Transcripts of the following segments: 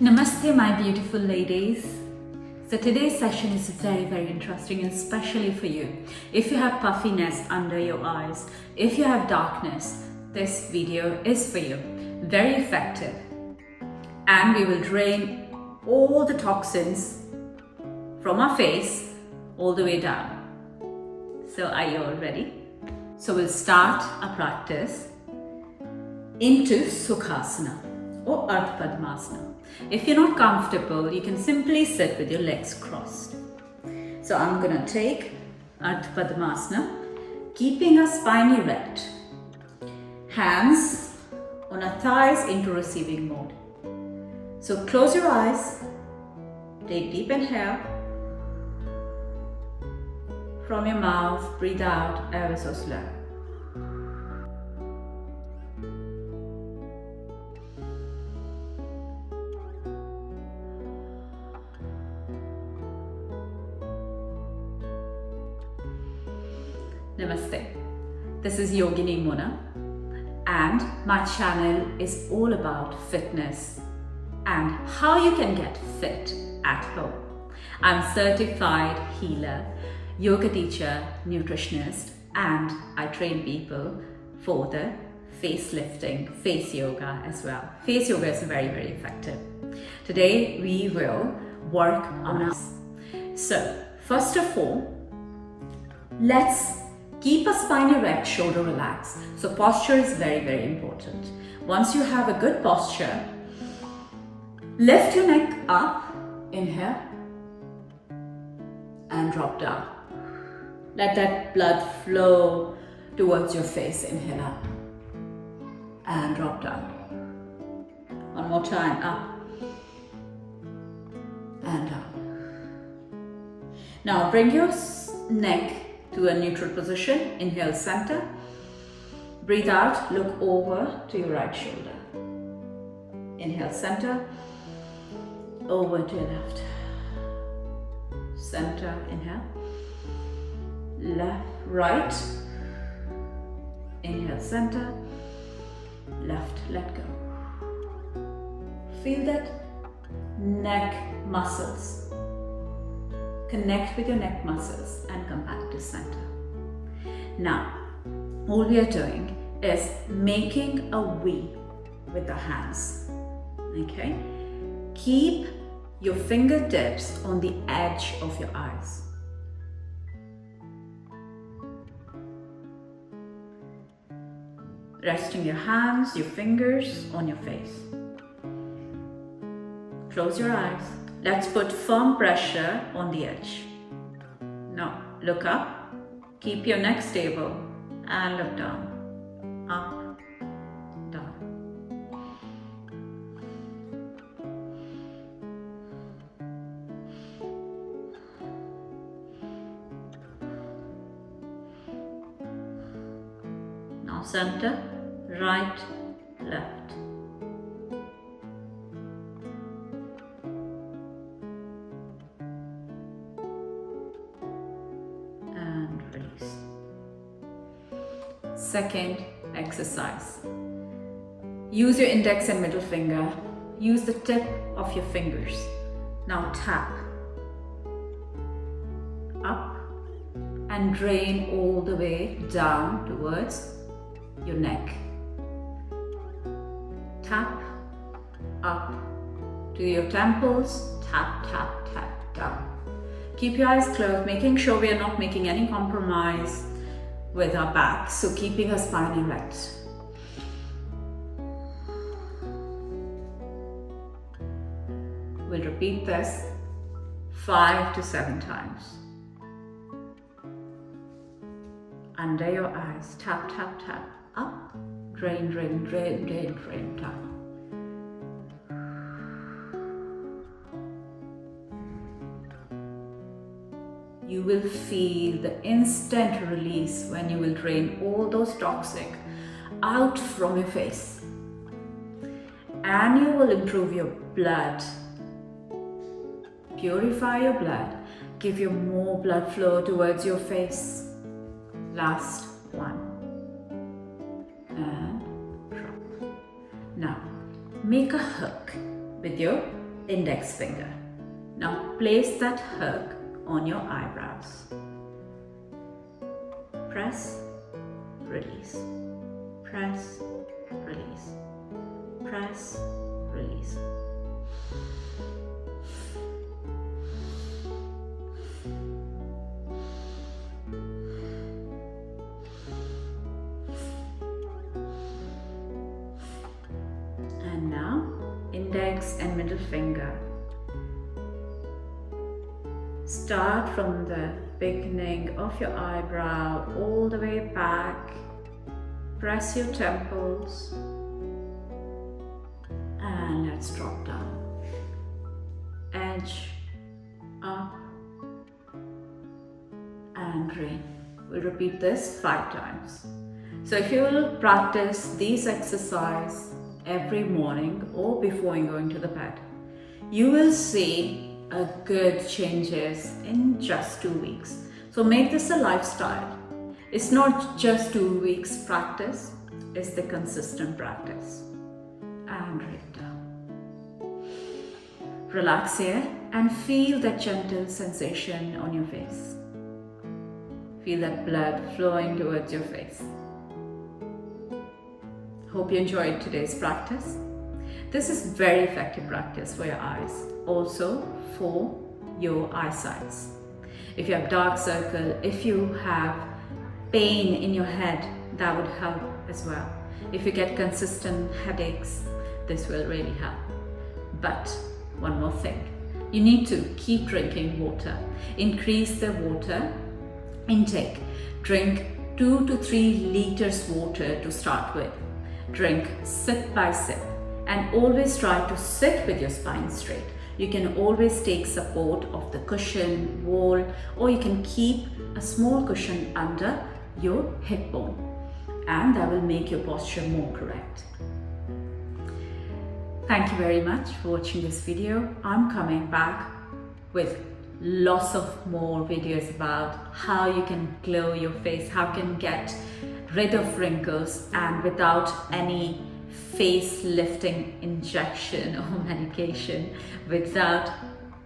Namaste, my beautiful ladies. So today's session is very interesting, and especially for you. If you have puffiness under your eyes, if you have darkness, this video is for you. Very effective. And we will drain all the toxins from our face all the way down. So are you all ready? So we'll start our practice into Sukhasana or Ardha Padmasana. If you're not comfortable, you can simply sit with your legs crossed. So I'm going to take Ardha Padmasana, keeping our spine erect. Hands on our thighs into receiving mode. So close your eyes, take deep inhale. From your mouth, breathe out ever so slow. Namaste. This is Yogini and my channel is all about fitness and how you can get fit at home. I'm a certified healer, yoga teacher, nutritionist, and I train people for the face lifting, face yoga as well. Face yoga is very effective. Today we will work on us. So first of all, let's keep a spine erect, shoulder relaxed. So posture is very important. Once you have a good posture, lift your neck up, inhale, and drop down. Let that blood flow towards your face. Inhale up and drop down. One more time, up and down. Now bring your neck to a neutral position. Inhale, center. Breathe out, look over to your right shoulder. Inhale, center. Over to your left. Center, inhale. Left, right. Inhale, center. Left, let go. Feel that neck muscles. Connect with your neck muscles and come back to center. Now, all we are doing is making a V with the hands. Okay? Keep your fingertips on the edge of your eyes. Resting your hands, your fingers on your face. Close your eyes. Let's put firm pressure on the edge. Now, look up, keep your neck stable, and look down, up, down. Now center, right, left. Second exercise. Use your index and middle finger. Use the tip of your fingers. Now tap up and drain all the way down towards your neck. Tap up to your temples. Tap, tap, tap, down. Keep your eyes closed, making sure we are not making any compromise with our back, so keeping our spine erect. We'll repeat this 5 to 7 times. Under your eyes, tap, tap, tap, up, drain, drain, drain, drain, drain, down. You will feel the instant release when you will drain all those toxic out from your face. And you will improve your blood, purify your blood, give you more blood flow towards your face. Last one. And drop. Now, make a hook with your index finger. Now place that hook on your eyebrows. Press, release, press, release, press, release. And now, index and middle finger. Start from the beginning of your eyebrow all the way back. Press your temples and let's drop down. Edge, up and rain. We'll repeat this 5 times. So if you will practice these exercises every morning or before going to the bed, you will see a good changes in just 2 weeks. So make this a lifestyle. It's not just 2 weeks practice, it's the consistent practice. And right down. Relax here and feel that gentle sensation on your face. Feel that blood flowing towards your face. Hope you enjoyed today's practice. This is very effective practice for your eyes, also for your eyesight. If you have dark circle, if you have pain in your head, that would help as well. If you get consistent headaches, this will really help. But one more thing, you need to keep drinking water. Increase the water intake. Drink 2 to 3 liters water to start with. Drink sip by sip. And always try to sit with your spine straight. You can always take support of the cushion, wall, or you can keep a small cushion under your hip bone, and that will make your posture more correct. Thank you very much for watching this video. I'm coming back with lots of more videos about how you can glow your face, how you can get rid of wrinkles and without any face lifting injection or medication, without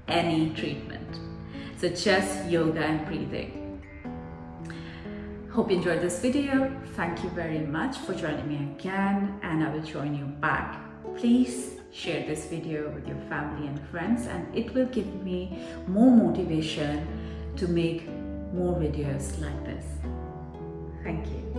any treatment. So just yoga and breathing. Hope you enjoyed this video. Thank you very much for joining me again, and I will join you back. Please share this video with your family and friends, and it will give me more motivation to make more videos like this. Thank you.